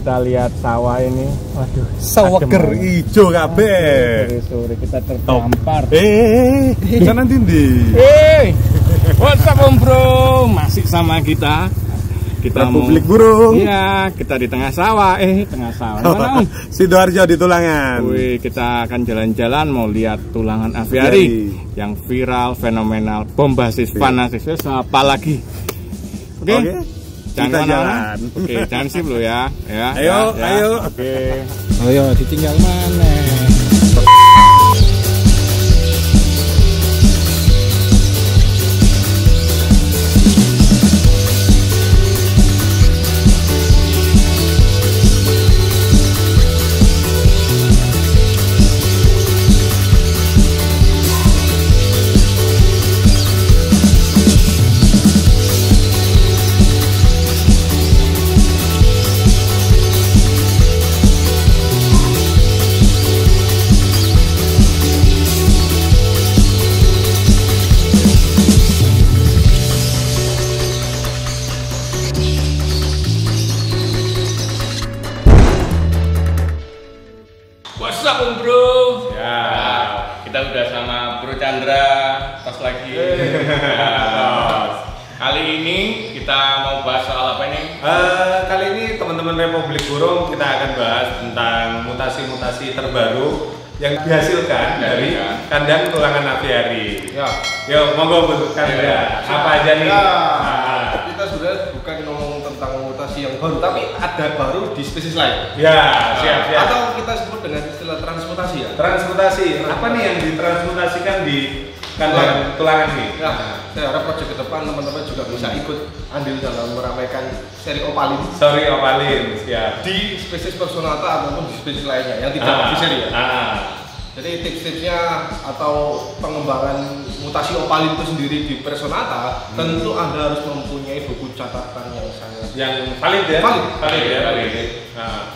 kita lihat sawah ini. Waduh, seger ijo kabeh. Sore kita terdampar. Jangan tindi. What's up Om Bro? Masih sama kita. Kita Republik Burung. Iya, kita di tengah sawah. Tengah sawah. Mana Om? Sidoarjo di Tulangan. Wih, kita akan jalan-jalan mau lihat tulangan aviari yang viral, fenomenal, bombastis, fanatis. Apa lagi? Oke. Jangan jalan. Oke, jangan sip lo ya. Ayo. Oke. Ayo, ditinggal mana? What's up Om Bro? Ya, kita udah sama Bro Chandra, pas lagi. Kali ini kita mau bahas soal apa nih? Kali ini teman-teman Republik Burung kita akan bahas tentang mutasi-mutasi terbaru yang dihasilkan dari kandang tulangan aviari. Ya. Yo, monggo Bu Chandra. Apa aja nih? Kita sudah bukan ngomong tentang mutasi yang baru, tapi ada baru di spesies lain. Ya, siap. Atau kita sebut dengan istilah transmutasi ya. Transmutasi. Apa nih yang ditransmutasikan di kandang tulangan nih? Ya, saya harap proyek ke depan teman-teman juga bisa ikut andil dalam meramaikan seri opalin. Sorry opalin, siap. Di spesies personata ataupun di spesies lainnya yang tidak di seri ya. Jadi tips-tipsnya atau pengembangan mutasi opalin itu sendiri di personata, tentu Anda harus mempunyai buku catatan yang valid ya. Valid ya.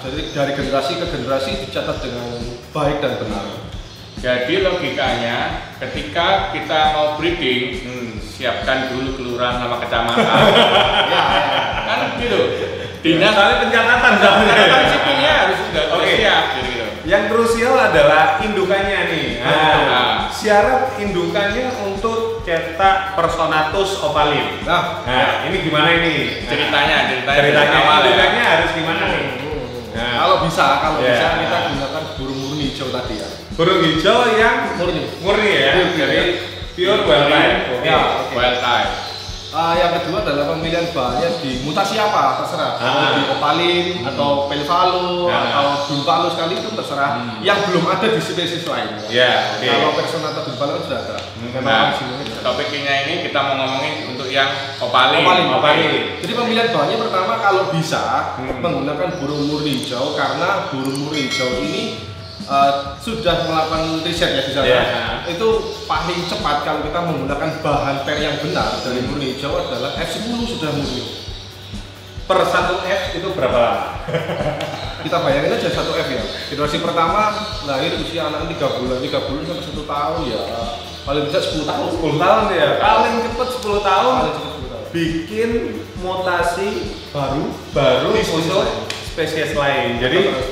Jadi dari generasi ke generasi dicatat dengan baik dan benar. Jadi logikanya ketika kita mau breeding, siapkan dulu kelurahan sama kecamatan. Kan gitu. Dinas pencatatan sipilnya harus sudah siap gitu. Yang krusial adalah indukannya nih. Syarat indukannya untuk cetak Personatus opalin. Nah, ini gimana ini? Ceritanya awal indukannya harus gimana nih? Kalau bisa kita gunakan burung murni hijau tadi ya. Burung hijau yang murni ya. Jadi pure wild type. Wild type. Yang kedua adalah pemilihan bahannya di mutasi apa terserah, di opalin atau pelvalo atau dulvalo sekalipun terserah, yang belum ada di spesies lain. Kalau personata dulvalo sudah ada. Topiknya ini kita mau ngomongin untuk yang opalin. Jadi pemilihan bahannya pertama kalau bisa menggunakan burung murni hijau, karena burung murni hijau ini sudah melakukan riset ya di sana. Itu paling cepat kalau kita menggunakan bahan per yang benar dari murni hijau adalah F10 sudah murni. Per 1 F itu berapa lama? Kita bayangin aja 1 F ya. Generasi pertama lahir usia anak 3 bulan sampai 1 tahun ya. Paling bisa 10 tahun. 10 tahun ya. Paling cepat 10 tahun. Bikin mutasi baru untuk spesies lain. Jadi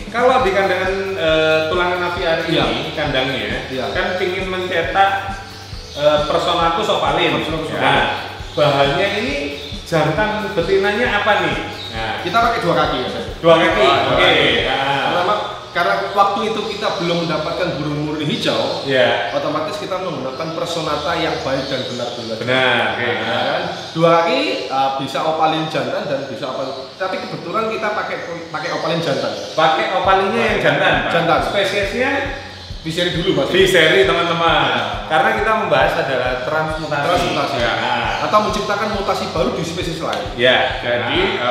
kalau di kandang tulangan aviari ini kandangnya kan ingin mencetak Personatus opalin. Bahannya ini jantan betinanya apa nih? Kita pakai 2 kaki ya. 2 kaki. Pertama, karena waktu itu kita belum mendapatkan burung murni hijau, otomatis kita menggunakan personata yang baik dan benar. 2 kaki bisa opalin jantan dan bisa opalin. Tapi kebetulan kita pakai opalin jantan. Pakai opalinnya yang jantan. Spesiesnya Viseri dulu Mas. Viseri teman-teman. Karena kita membahas adalah transmutasi. Atau menciptakan mutasi baru di spesies lain. Jadi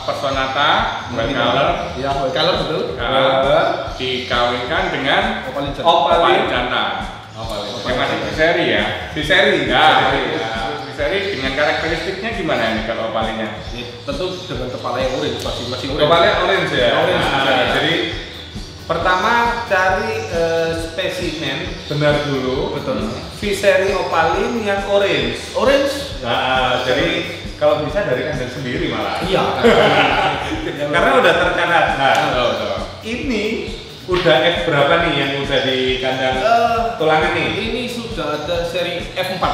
personata white color betul. Dikawinkan dengan opalin jantan. Yang masih viseri ya. Viseri dengan karakteristiknya gimana ini kalau opalinnya? Tentu dengan kepala yang orange, masih orange. Kepala orange ya. Jadi pertama cari spesimen benar dulu. Betul. Viseri opalin yang orange. Jadi kalau bisa dari kandang sendiri malah. karena udah tercatat. Nah, ini udah F berapa nih yang udah di kandang tulangan nih? Ini sudah ada seri F4.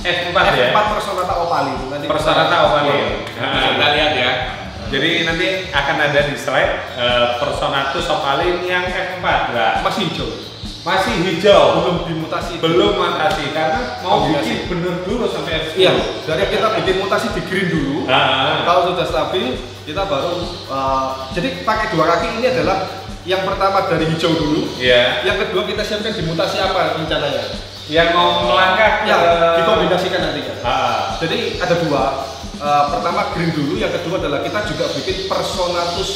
F4 ya? F4 Personata Opali. Personata Opali. Nah, kita lihat ya. Jadi nanti akan ada di slide Personatus Opalin yang F4. Nah, Masih hijau. masih hijau, Belum dimutasi. belum mutasi karena mau bikin bener dulu sampai F10. Iya, dari kita bikin mutasi di green dulu. Kalau sudah stabil, kita baru jadi pakai 2 kaki ini adalah yang pertama dari hijau dulu. Iya. Yang kedua kita siapkan di mutasi apa rencananya? Yang mau melangkah Ya, dikombinasikan nanti kan. Jadi ada 2. Pertama green dulu, yang kedua adalah kita juga bikin Personatus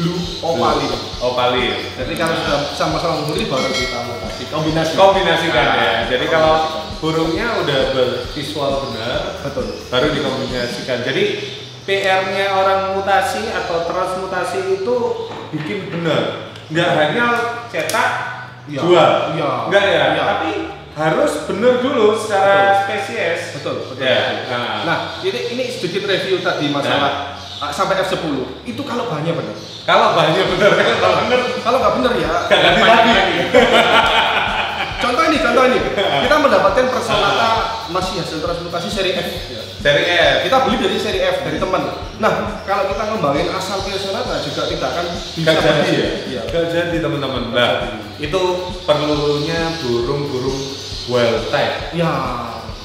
Blue Opali. Opali. Jadi kalau sudah sama-sama murni baru kita mutasi Kombinasikan ya. Jadi kalau burungnya udah bervisual benar, betul. baru dikombinasikan. Jadi PR-nya orang mutasi atau transmutasi itu bikin benar. Nggak hanya cetak jual. Iya. Nggak ya. Iya. Tapi harus benar dulu secara spesies. Betul. Ya. Nah, ini sedikit review tadi masalah sampai F10. Itu kalau bahannya benar. Kalau bahannya benar, kalau benar, Kalau nggak benar ya. ganti lagi. Contoh ini. Kita mendapatkan Personata masih hasil transmutasi seri F. Dari F. Kita beli dari seri F dari teman. Nah, kalau kita ngembangin asal Personata juga tidak akan bisa Gak jadi berhasil. ya? Iya. Gak jadi teman-teman. Nah, itu perlunya burung-burung wild type. Ya.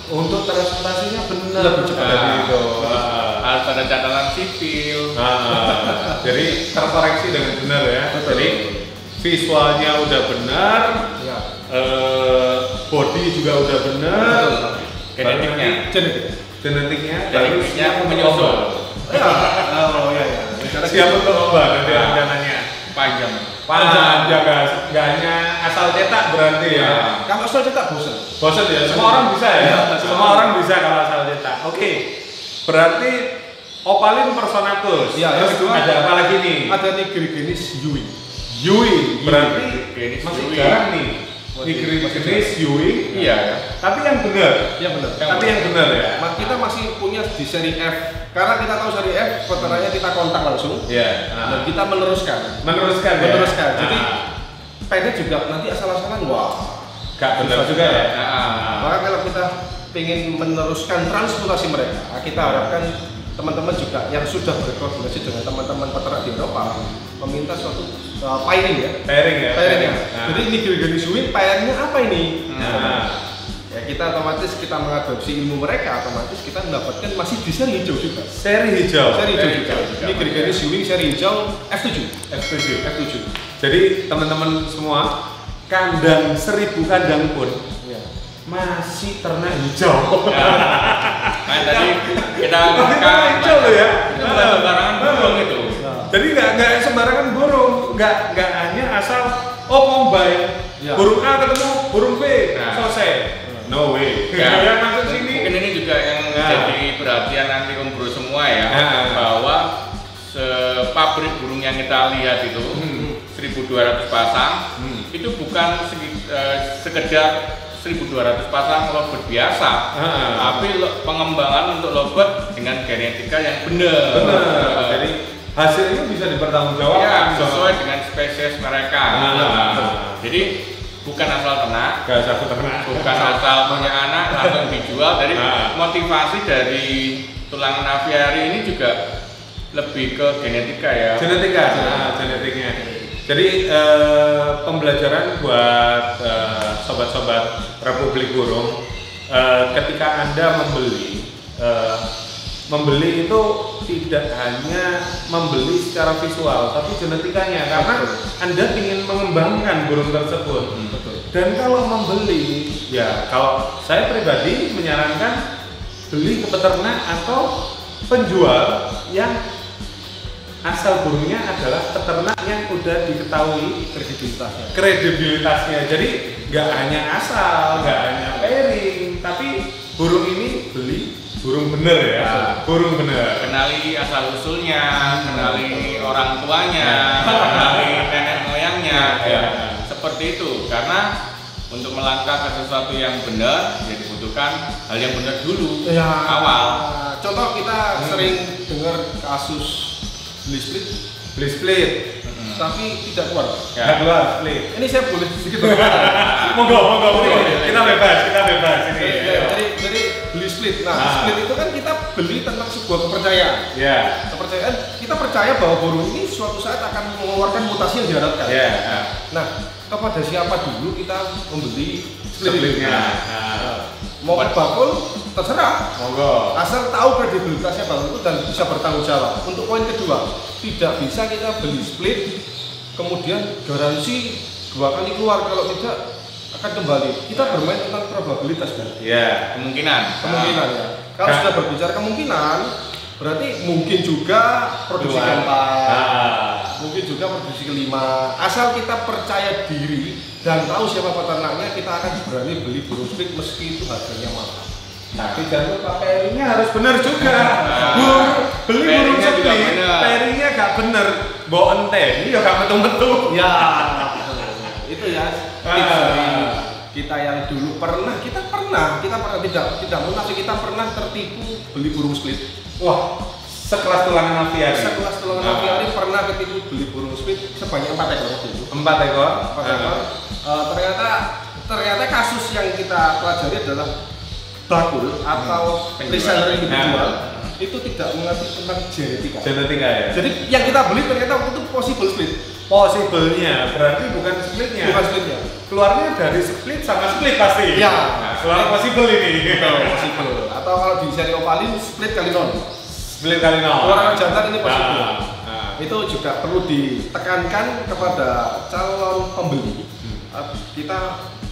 Untuk transmutasinya benar Lebih cepat dari itu. Harus ada catatan sipil. Jadi terkoreksi dengan benar ya. Betul. Jadi visualnya udah benar, Ya. body juga udah benar, Genetiknya. genetiknya Genetiknya siap untuk menyusul. obat. Ya. Oh ya. Siap untuk obat nanti rencananya. Panjang. Panjang guys, nggak hanya asal cetak berarti ya. Kalau asal cetak bosan. Bosan ya, semua orang bisa ya. Semua orang bisa kalau asal cetak. Oke, berarti Opalin Personatus. Ya, yang Terus kedua ada apa lagi nih? Ada Nigrigenis Yui. Yui, berarti Jenis masih Yui. jarang nih. Jenis Yui. Iya. Tapi yang benar. Ya benar. Tapi yang benar ya. Kita masih punya di seri F. Karena kita tahu seri F, veterannya kita kontak langsung. Ya. Dan kita meneruskan. Meneruskan ya. Meneruskan. Jadi pendek juga nanti asal-asalan wah. Gak benar juga ya. Maka kalau kita ingin meneruskan transmutasi mereka, kita harapkan teman-teman juga yang sudah berkoordinasi dengan teman-teman peternak di Eropa meminta suatu pairing ya. Pairing ya. Pairingnya. Jadi ini Nigrigenis Yui pairingnya apa ini? Ya kita otomatis kita mengadopsi ilmu mereka, otomatis kita mendapatkan masih di seri hijau juga. Seri hijau. Seri hijau juga. Ini Nigrigenis Yui seri hijau F7. F7. Jadi teman-teman semua, kandang 1000 kandang pun masih ternak hijau. Kan tadi kita hijau loh ya. Itu bukan sembarangan burung itu. Jadi nggak sembarangan burung, nggak hanya asal combine burung A ketemu burung B, selesai. No way. Ya, Yang masuk sini. mungkin ini juga yang jadi perhatian nanti Om Bro semua ya, bahwa pabrik burung yang kita lihat itu 1200 pasang itu bukan sekedar 1200 pasang lovebird biasa, tapi pengembangan untuk lovebird dengan genetika yang benar. Jadi hasilnya bisa dipertanggungjawabkan Ya, sesuai dengan spesies mereka. Jadi bukan asal ternak, bukan asal punya anak langsung dijual. Jadi motivasi dari tulangan aviari ini juga lebih ke genetika ya. Genetiknya. Jadi pembelajaran buat sobat-sobat Republik Burung, ketika Anda membeli itu tidak hanya membeli secara visual, tapi genetikanya, karena Anda ingin mengembangkan burung tersebut. Dan kalau membeli, ya kalau saya pribadi menyarankan beli ke peternak atau penjual yang asal burungnya adalah peternak yang udah diketahui kredibilitasnya. Jadi nggak hanya asal, nggak hanya pairing, tapi burung ini beli burung bener ya, burung bener. Kenali asal usulnya, kenali orang tuanya, kenali nenek moyangnya, seperti itu. Karena untuk melangkah ke sesuatu yang benar, ya dibutuhkan hal yang benar dulu, awal. Contoh kita sering dengar kasus beli split, Beli split. Tapi tidak keluar. Nggak keluar split. Ini saya boleh sedikit Monggo. Kita bebas ini. Jadi beli split. Nah, split itu kan kita beli tentang sebuah kepercayaan. Iya. Kepercayaan, kita percaya bahwa burung ini suatu saat akan mengeluarkan mutasi yang diharapkan. Iya. Nah, kepada siapa dulu kita membeli Splitnya. Mau ke bakul terserah. Monggo. Asal tahu kredibilitasnya bakul itu dan bisa bertanggung jawab. Untuk poin kedua, tidak bisa kita beli split kemudian garansi 2 kali keluar, kalau tidak akan kembali. Kita bermain tentang probabilitas kan? Iya, Kemungkinan ya. Kalau sudah berbicara kemungkinan, berarti mungkin juga produksi keempat, mungkin juga produksi kelima. Asal kita percaya diri dan tahu siapa peternaknya, kita akan berani beli burung split meski itu harganya mahal. Tapi jangan lupa pairingnya harus benar juga. Beli burung split, pairingnya gak bener, bawa ente, ya gak metu-metu. Ya, itu ya tips dari kita yang dulu kita pernah tidak munafik, kita pernah tertipu beli burung split. Wah, sekelas tulangan aviari. Pernah ketipu beli burung split sebanyak 4 ekor waktu itu. 4 ekor. Ternyata kasus yang kita pelajari adalah bakul atau reseller individual itu tidak mengerti tentang genetika ya. Jadi yang kita beli ternyata waktu itu possible split. Possible-nya berarti bukan splitnya. Keluarnya dari split sama split pasti. Ya. Nah, keluar possible ini. Possible. Atau kalau di seri opalin split kali 0. Split kali 0. Keluaran jantan ini possible. Itu juga perlu ditekankan kepada calon pembeli.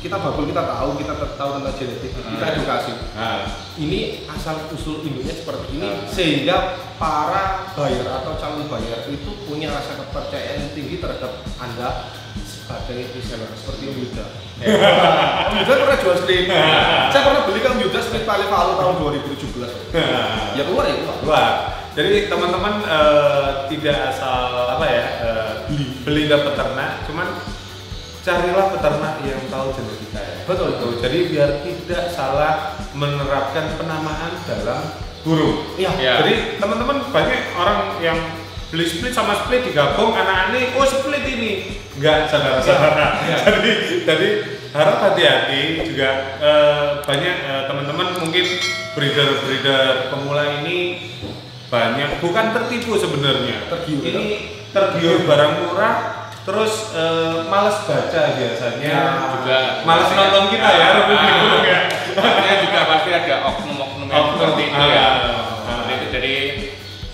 Kita bakul, kita tahu tentang genetik, kita edukasi. Ini asal usul induknya seperti ini sehingga para buyer atau calon buyer itu punya rasa kepercayaan yang tinggi terhadap Anda sebagai reseller seperti Om Yuda. Om Yuda pernah jual split. Saya pernah beli ke Om Yuda split paling Palu tahun 2017. Ya keluar. Jadi teman-teman tidak asal beli ke peternak, cuman carilah peternak yang tahu genetika ya. Betul. Jadi biar tidak salah menerapkan penamaan dalam burung. Iya. Jadi teman-teman banyak orang yang beli split sama split digabung, anak-anak split ini enggak saudara-saudara. Jadi harap hati-hati juga. Banyak teman-teman mungkin breeder pemula ini banyak bukan tertipu sebenarnya. Tergiur barang murah. Terus malas baca biasanya, juga malas nonton kita ya, Republik Burung ya. Artinya juga pasti ada oknum-oknum yang seperti itu ya. Jadi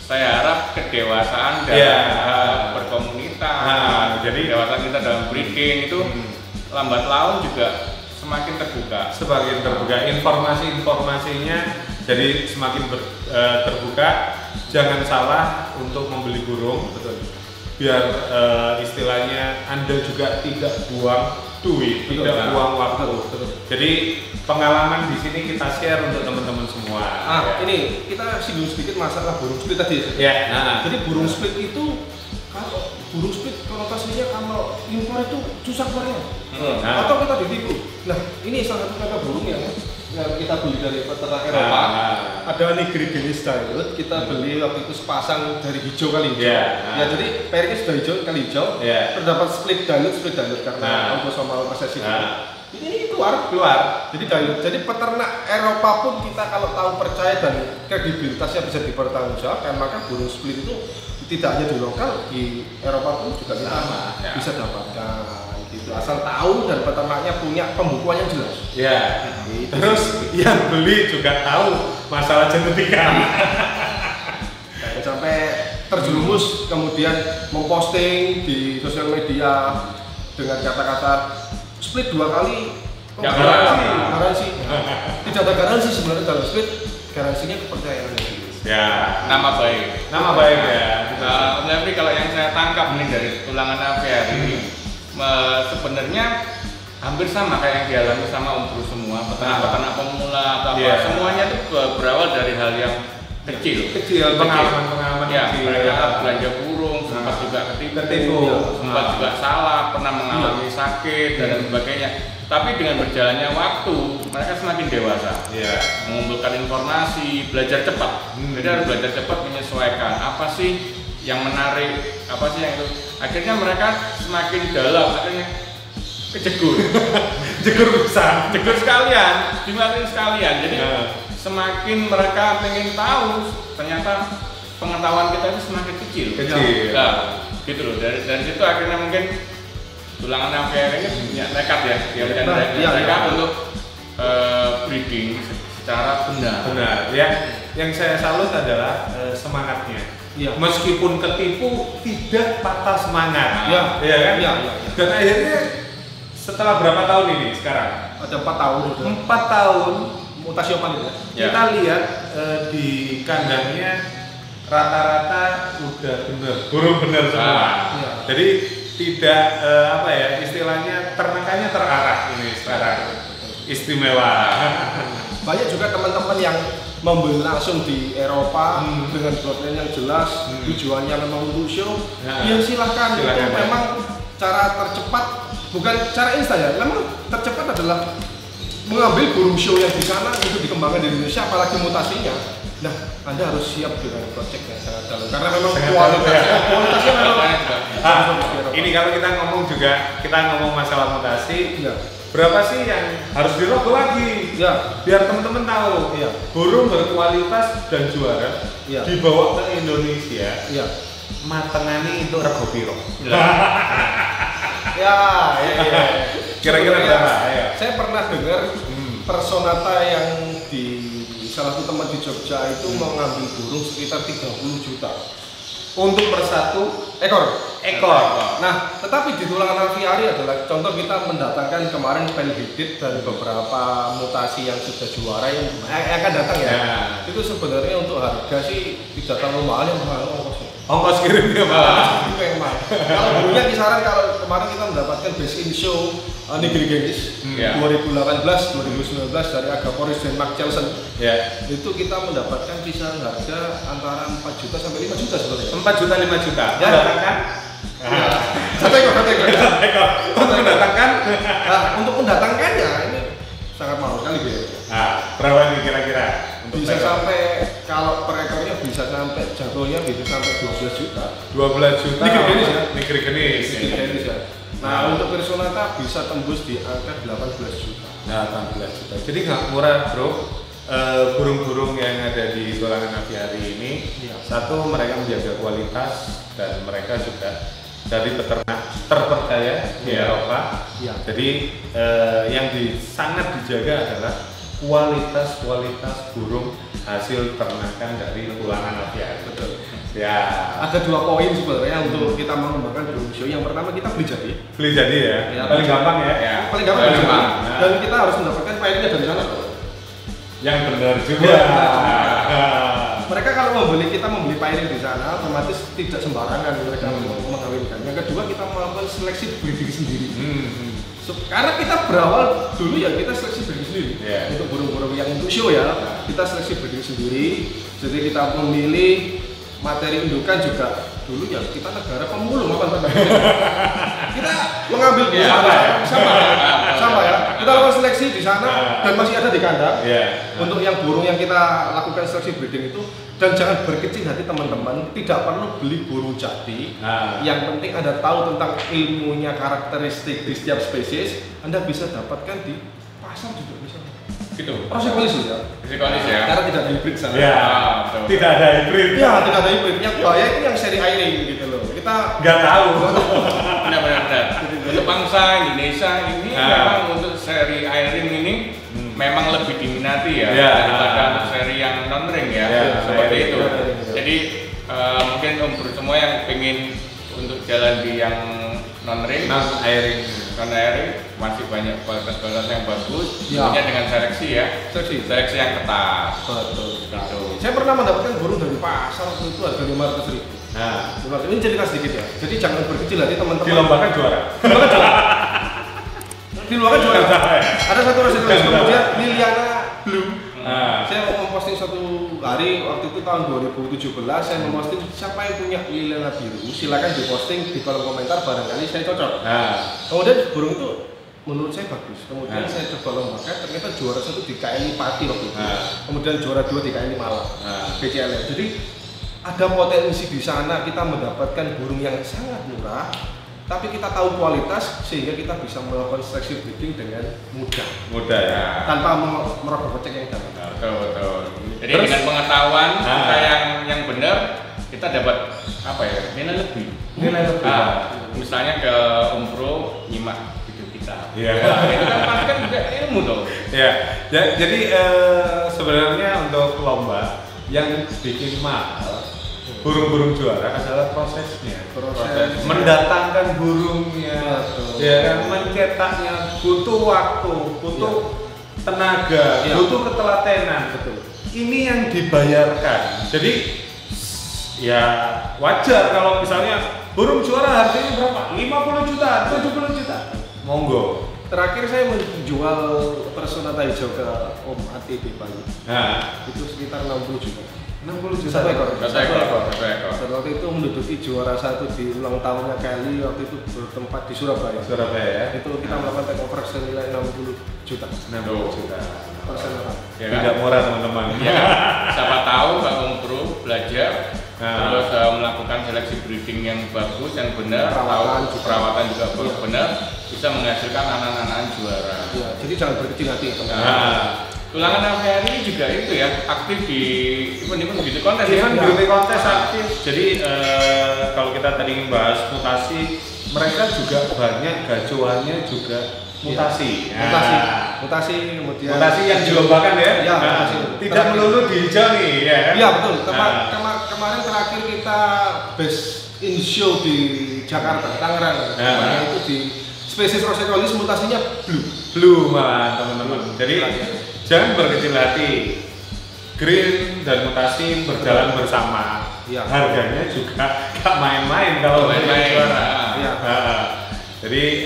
saya harap kedewasaan dalam berkomunitas, jadi kedewasaan kita dalam breeding itu lambat laun juga semakin terbuka. Informasinya jadi semakin terbuka. Jangan salah untuk membeli burung. Betul. Biar istilahnya Anda juga tidak buang duit, tidak buang waktu. Jadi pengalaman di sini kita share untuk teman-teman semua. Ini kita singgung sedikit masalah burung split tadi. Jadi burung split itu kalau burung split konotasinya kalau impor itu susah keluarnya. Atau kita ditipu. Nah, ini salah satu contoh burung yang kita beli dari peternak Eropa. Ada Nigerigenis Dilute, kita beli waktu itu sepasang dari hijau kali hijau. Ya, jadi pairingnya sudah hijau kali hijau. Terdapat split dilute karena autosomal resesi. Ini keluar. Jadi dilute. Jadi peternak Eropa pun kita kalau tahu percaya dan kredibilitasnya bisa dipertanggungjawabkan, maka burung split itu tidak hanya di lokal, di Eropa pun juga kita bisa dapatkan. Gitu. Asal tahu dan peternaknya punya pembukuan yang jelas. Terus yang beli juga tahu masalah genetika. Sampai terjerumus kemudian memposting di sosial media dengan kata-kata split 2 kali. Garansi. Tidak ada garansi sebenarnya dalam split. Garansinya kepercayaan. Nama baik ya. Om Levri, kalau yang saya tangkap nih dari tulangan aviari ini, sebenarnya hampir sama kayak yang dialami sama Om Bro semua, peternak pemula atau apa, semuanya itu berawal dari hal yang kecil, pengalaman kecil. Mereka belanja burung, sempat juga ketipu, sempat juga salah, pernah mengalami sakit dan sebagainya. Tapi dengan berjalannya waktu, mereka semakin dewasa, mengumpulkan informasi, belajar cepat. Jadi harus belajar cepat, menyesuaikan apa sih yang menarik apa sih yang itu, akhirnya mereka semakin dalam, akhirnya kejegur Jegur besar. jegur sekalian, dimarahin sekalian. Jadi semakin mereka pengen tahu, ternyata pengetahuan kita itu semakin kecil. Nah, gitu loh. Dari situ akhirnya mungkin tulangan aviary ini punya tekad ya, mereka untuk breeding secara benar. Yang saya salut adalah semangatnya. Iya. Meskipun ketipu, tidak patah semangat. Iya. Iya kan? Iya. Dan akhirnya setelah berapa tahun ini sekarang? Ada 4 tahun udah. 4 tahun Mutasi opan itu ya? kita lihat di kandangnya rata-rata udah bener, burung bener semua. Iya. Jadi tidak apa ya istilahnya ternakannya terarah ini sekarang. Istimewa. Banyak juga teman-teman yang membeli langsung di Eropa dengan bloodline yang jelas, tujuannya memang untuk show. Ya silahkan, itu ya. memang cara tercepat, bukan cara instan ya. Memang tercepat adalah mengambil burung show yang di sana untuk dikembangkan di Indonesia, apalagi mutasinya. Nah, Anda harus siap dengan project yang sangat dalam karena memang kualitasnya memang. Ini kalau kita ngomong masalah mutasi. Ya. Berapa sih yang harus dirogoh lagi? Ya. Biar teman-teman tahu, Iya. burung berkualitas dan juara Iya. dibawa ke Indonesia. Iya. Matengani itu rego piro? Ya. Kira-kira berapa? Ayo. Saya pernah dengar Personata yang di salah satu tempat di Jogja itu mengambil burung sekitar 30 juta Untuk per satu ekor. Nah, Tetapi di tulangan aviary adalah contoh kita mendatangkan kemarin Penhidit dan beberapa mutasi yang sudah juara yang akan datang ya. Itu sebenarnya untuk harga sih tidak terlalu mahal, yang mahal ongkos kirimnya mahal. Kalau burungnya kisaran, kalau kemarin kita mendapatkan Best in Show Nigrigenis 2018 2019 dari Agaporis dan Mark Chelson. Itu kita mendapatkan kisaran harga antara 4 juta sampai 5 juta sebenarnya. 4 juta 5 juta. Ya. Mendatangkan? Satu ekor. Untuk mendatangkan? Nah, untuk mendatangkannya ini sangat mahal sekali biayanya. Nah, berapa nih kira-kira? Bisa sampai, kalau per ekornya bisa sampai jatuhnya bisa sampai 12 juta. 12 juta. Nigrigenis ya? Nigrigenis. Nigrigenis ya. Nah, untuk Personata bisa tembus di angka 18 juta. Nah, 18 juta. Jadi nggak murah, bro. Burung-burung yang ada di tulangan aviary ini, satu mereka menjaga kualitas dan mereka juga dari peternak terpercaya di Eropa. Jadi yang sangat dijaga adalah kualitas burung hasil ternakan dari tulangan aviary. Betul. Ya. Ada 2 poin sebenarnya untuk kita mengembangkan burung show. Yang pertama, kita beli jadi. Beli jadi ya. Paling gampang ya. Paling gampang. Dan kita harus mendapatkan pairingnya dari sana. Yang benar juga. Mereka kalau kita membeli pairing di sana, otomatis tidak sembarangan mereka mengawinkan. Yang kedua, kita melakukan seleksi breeding sendiri. Karena kita berawal dulu ya kita seleksi breeding sendiri untuk burung-burung yang untuk show ya. Kita seleksi breeding sendiri. Jadi kita memilih materi indukan juga dulu ya, kita negara pemulung apa kita mengambil sama ya. Kita lakukan seleksi di sana dan masih ada di kandang. Untuk yang burung yang kita lakukan seleksi breeding itu, dan jangan berkecil hati teman-teman, tidak perlu beli burung jadi. Yang penting Anda tahu tentang ilmunya, karakteristik di setiap spesies, Anda bisa dapatkan di pasar juga bisa. Gitu. Psikolis ya. Psikolis ya. Karena tidak ada hybrid sana. Tidak ada hybrid. Iya, tidak ada hybrid. Yang bahaya itu yang seri airing gitu loh. Kita nggak tahu. Benar. Untuk bangsa Indonesia ini memang untuk seri airing ini memang lebih diminati ya daripada untuk seri yang non ring ya. Seperti itu. Jadi mungkin untuk semua yang pengen untuk jalan di yang non ring, non airing masih banyak kualitas yang bagus. Tentunya dengan seleksi ya. Seleksi yang ketat. Betul. Gitu. Saya pernah mendapatkan burung dari pasar waktu itu harga 500.000. Nah, ini cerita sedikit ya. Jadi jangan berkecil hati teman-teman. Dilombakan juara. Ada satu resolusi kemudian Liliana Blue. Saya mau memposting suatu hari waktu itu tahun 2017, saya memposting siapa yang punya Liliana biru, silakan diposting di kolom komentar, barangkali saya cocok. Kemudian burung itu menurut saya bagus. Kemudian saya coba lombakan, ternyata juara 1 di KNI Pati waktu itu. Kemudian juara 2 di KNI Malang. BCL. Jadi ada potensi di sana kita mendapatkan burung yang sangat murah, tapi kita tahu kualitas sehingga kita bisa melakukan seleksi breeding dengan mudah. Mudah ya. Tanpa merogoh kocek yang dalam. Betul. Jadi dengan pengetahuan kita yang benar, kita dapat apa ya? Nilai lebih. Misalnya ke Umpro nyimak video kita. Iya. Itu kan pasti kan juga ilmu dong. Ya. Jadi sebenarnya untuk lomba yang bikin mahal burung-burung juara adalah prosesnya, mendatangkan burungnya, ya kan, mencetaknya butuh waktu, butuh tenaga, butuh ketelatenan, betul. Ini yang dibayarkan. Jadi ya wajar kalau misalnya burung juara harganya berapa? 50 juta, 70 juta. Monggo. Terakhir saya menjual personata hijau ke Om Ati di Bali. Nah, itu sekitar 60 juta. 60 juta. Satu ekor. Satu Waktu itu menduduki juara 1 di ulang tahunnya Kelly, waktu itu bertempat di Surabaya. Ya. Itu kita melakukan take over senilai 60 juta. 60 juta. Personata. Ya kan? Tidak murah teman-teman. Ya, siapa tahu Pak Umpro belajar terus melakukan seleksi breeding yang bagus, yang benar, perawatan juga benar, bisa menghasilkan anak-anak juara. Ya, jadi jangan berkecil hati teman-teman. Tulangan AVRI juga itu ya, aktif di event-event beauty contest ya. Beauty contest aktif. Jadi kalau kita tadi membahas mutasi, mereka juga banyak gacuannya juga mutasi. Mutasi kemudian mutasi yang dilombakan ya. Ya, tidak melulu di hijau nih, ya kan? Iya betul. Kemarin terakhir kita best in show di Jakarta, Tangerang. Itu di spesies Rosecolis mutasinya blue malah teman-teman. Jadi jangan berkecil hati. Green dan mutasi berjalan bersama. Ya. Harganya juga gak main-main kalau main-main. Jadi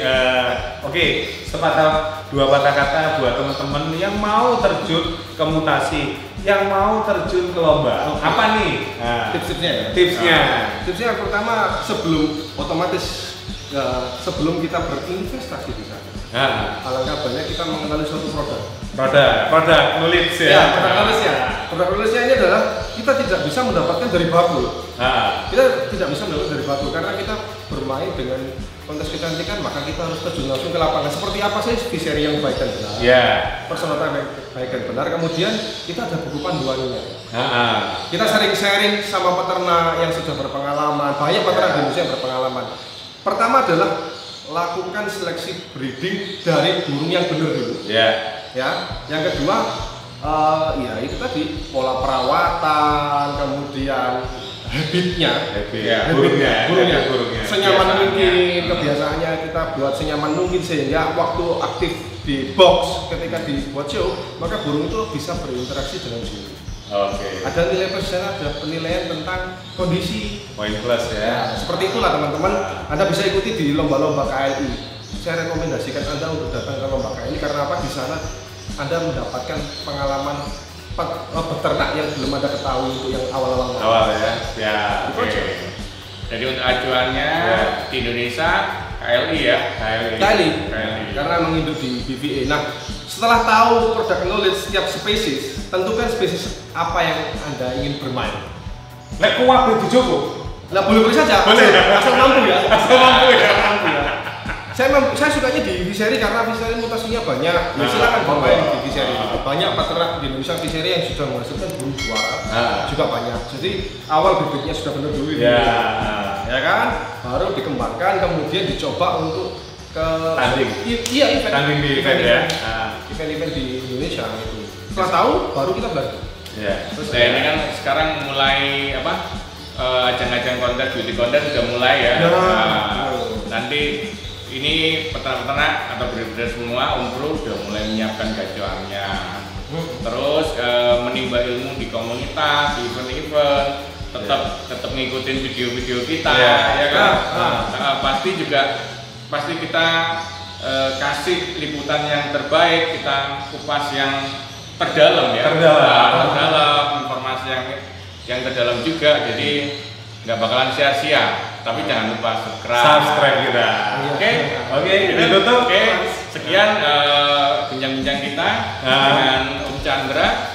oke, sepatah dua patah kata buat teman-teman yang mau terjun ke mutasi, yang mau terjun ke lomba. Apa nih tips-tipsnya ya? Tipsnya yang pertama, sebelum kita berinvestasi di sana, alangkah banyak kita mengenali suatu produk knowledge ya. Produk knowledge ini adalah kita tidak bisa mendapatkan dari bakul. Kita tidak bisa mendapatkan dari bakul karena kita bermain dengan kontes kecantikan, maka kita harus terjun langsung ke lapangan. Seperti apa sih fishery yang baik dan benar? Personata yang baik dan benar. Kemudian kita ada buku panduannya. Kita sering sharing sama peternak yang sudah berpengalaman. Banyak peternak di Indonesia yang berpengalaman. Pertama adalah lakukan seleksi breeding dari burung yang benar dulu. Yang kedua, ya itu tadi pola perawatan, kemudian habitnya, burungnya. Senyaman mungkin, kebiasaannya kita buat senyaman mungkin sehingga waktu aktif di box ketika dibuat show, maka burung itu bisa berinteraksi dengan juri. Ada nilai plus, ada penilaian tentang kondisi. Poin plus ya. Seperti itulah teman-teman. Anda bisa ikuti di lomba-lomba KLI. Saya rekomendasikan Anda untuk datang ke lomba KLI karena apa? Di sana Anda mendapatkan pengalaman peternak yang belum ada ketahui untuk yang awal-awal. Ya. Jadi untuk acuannya di Indonesia KLI ya. KLI. Karena menginduk di BVA. Nah, setelah tahu produk knowledge setiap spesies, tentukan spesies apa yang Anda ingin bermain. Lek kuat itu cukup. Boleh saja. Asal mampu ya. Saya sukanya di fishery karena fishery mutasinya banyak. Ya silakan bermain di fishery. Banyak peternak di Indonesia fishery yang sudah menghasilkan burung juara juga banyak. Jadi awal bibitnya sudah benar dulu ya kan, baru dikembangkan kemudian dicoba untuk ke tanding. Tanding di event ya. Event-event di Indonesia itu. Setelah tahu baru kita belajar. Terus ini kan sekarang mulai ajang-ajang kontes beauty contest sudah mulai ya. Nanti ini peternak-peternak atau breeder semua Umpro sudah mulai menyiapkan gacuannya. Terus menimba ilmu di komunitas, di event-event, tetap ngikutin video-video kita, ya kan? Pasti kita kasih liputan yang terbaik, kita kupas yang terdalam ya. Terdalam informasi yang terdalam juga. Jadi nggak bakalan sia-sia. Tapi jangan lupa subscribe kita. Oke, ditutup. Sekian bincang-bincang kita dengan Om Chandra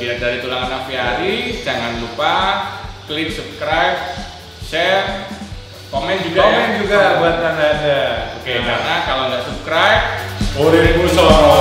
dari Tulangan Aviari. Jangan lupa klik subscribe, share, komen juga buat Anda. Oke, karena kalau nggak subscribe, Urip Kusoro.